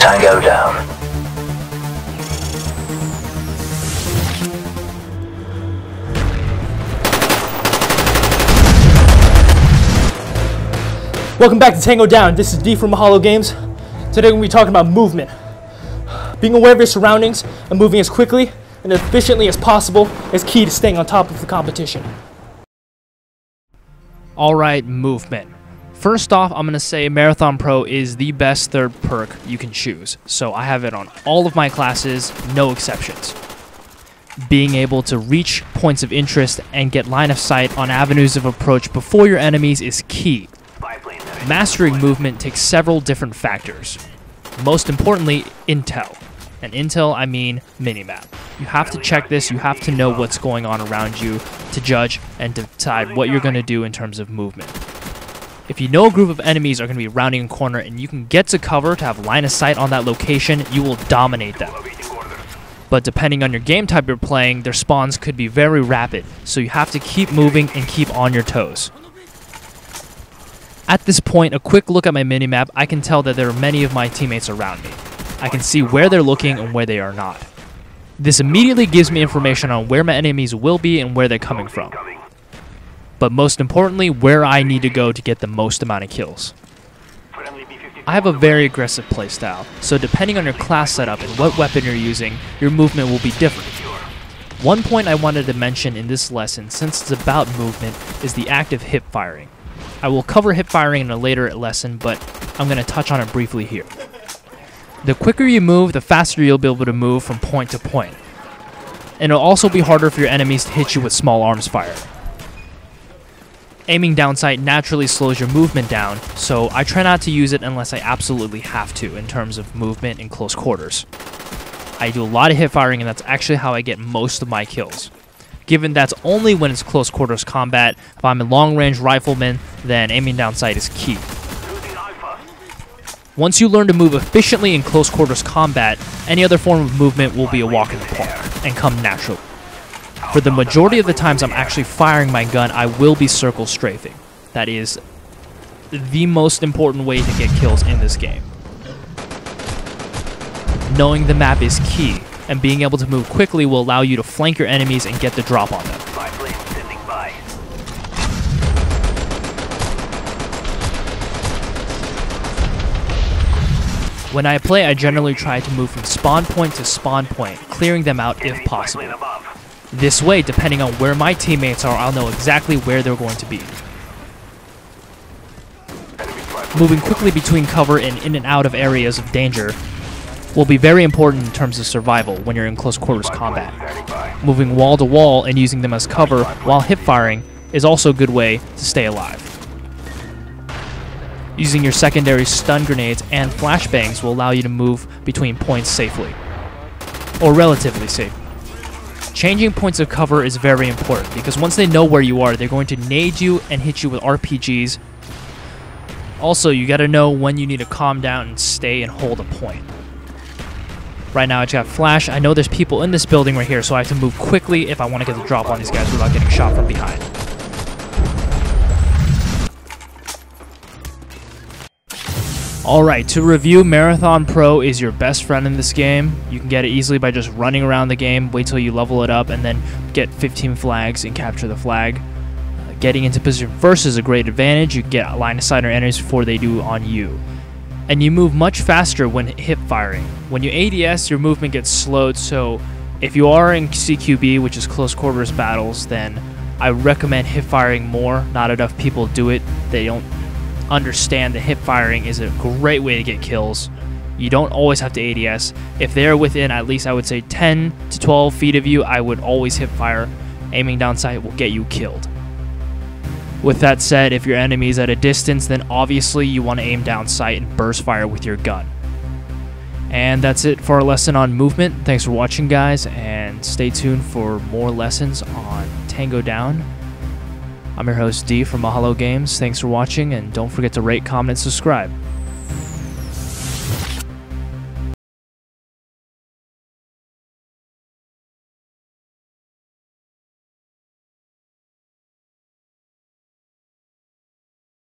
Tango down. Welcome back to Tango Down. This is D from Mahalo Games. Today we're going to be talking about movement. Being aware of your surroundings and moving as quickly and efficiently as possible is key to staying on top of the competition. Alright, movement. First off, I'm going to say Marathon Pro is the best third perk you can choose. So I have it on all of my classes, no exceptions. Being able to reach points of interest and get line of sight on avenues of approach before your enemies is key. Mastering movement takes several different factors. Most importantly, intel. And intel, I mean minimap. You have to check this, you have to know what's going on around you to judge and decide what you're going to do in terms of movement. If you know a group of enemies are going to be rounding a corner and you can get to cover to have line of sight on that location, you will dominate them. But depending on your game type you're playing, their spawns could be very rapid, so you have to keep moving and keep on your toes. At this point, a quick look at my minimap, I can tell that there are many of my teammates around me. I can see where they're looking and where they are not. This immediately gives me information on where my enemies will be and where they're coming from. But most importantly, where I need to go to get the most amount of kills. I have a very aggressive playstyle, so depending on your class setup and what weapon you're using, your movement will be different. One point I wanted to mention in this lesson, since it's about movement, is the act of hip firing. I will cover hip firing in a later lesson, but I'm going to touch on it briefly here. The quicker you move, the faster you'll be able to move from point to point. And it'll also be harder for your enemies to hit you with small arms fire. Aiming down sight naturally slows your movement down, so I try not to use it unless I absolutely have to in terms of movement in close quarters. I do a lot of hip firing, and that's actually how I get most of my kills. Given that's only when it's close quarters combat, if I'm a long-range rifleman, then aiming down sight is key. Once you learn to move efficiently in close quarters combat, any other form of movement will be a walk in the park and come naturally. For the majority of the times I'm actually firing my gun, I will be circle strafing. That is the most important way to get kills in this game. Knowing the map is key, and being able to move quickly will allow you to flank your enemies and get the drop on them. When I play, I generally try to move from spawn point to spawn point, clearing them out if possible. This way, depending on where my teammates are, I'll know exactly where they're going to be. Moving quickly between cover and in and out of areas of danger will be very important in terms of survival when you're in close quarters combat. Moving wall to wall and using them as cover while hip firing is also a good way to stay alive. Using your secondary stun grenades and flashbangs will allow you to move between points safely, or relatively safe. Changing points of cover is very important because once they know where you are, they're going to nade you and hit you with RPGs. Also, you gotta know when you need to calm down and stay and hold a point. Right now I just got flash. I know there's people in this building right here, so I have to move quickly if I want to get the drop on these guys without getting shot from behind. Alright, to review, Marathon Pro is your best friend in this game. You can get it easily by just running around the game, wait till you level it up, and then get 15 flags and capture the flag. Getting into position first is a great advantage. You can get a line of sight on enemies before they do on you. And you move much faster when hip firing. When you ADS, your movement gets slowed, so if you are in CQB, which is close quarters battles, then I recommend hip firing more. Not enough people do it. They don't understand that hip firing is a great way to get kills. You don't always have to ADS. If they're within at least, I would say, 10 to 12 feet of you, I would always hip fire. Aiming down sight will get you killed. With that said, if your enemy is at a distance, then obviously you want to aim down sight and burst fire with your gun. And that's it for our lesson on movement. Thanks for watching, guys, and stay tuned for more lessons on Tango Down. I'm your host, D from Mahalo Games. Thanks for watching, and don't forget to rate, comment, and subscribe.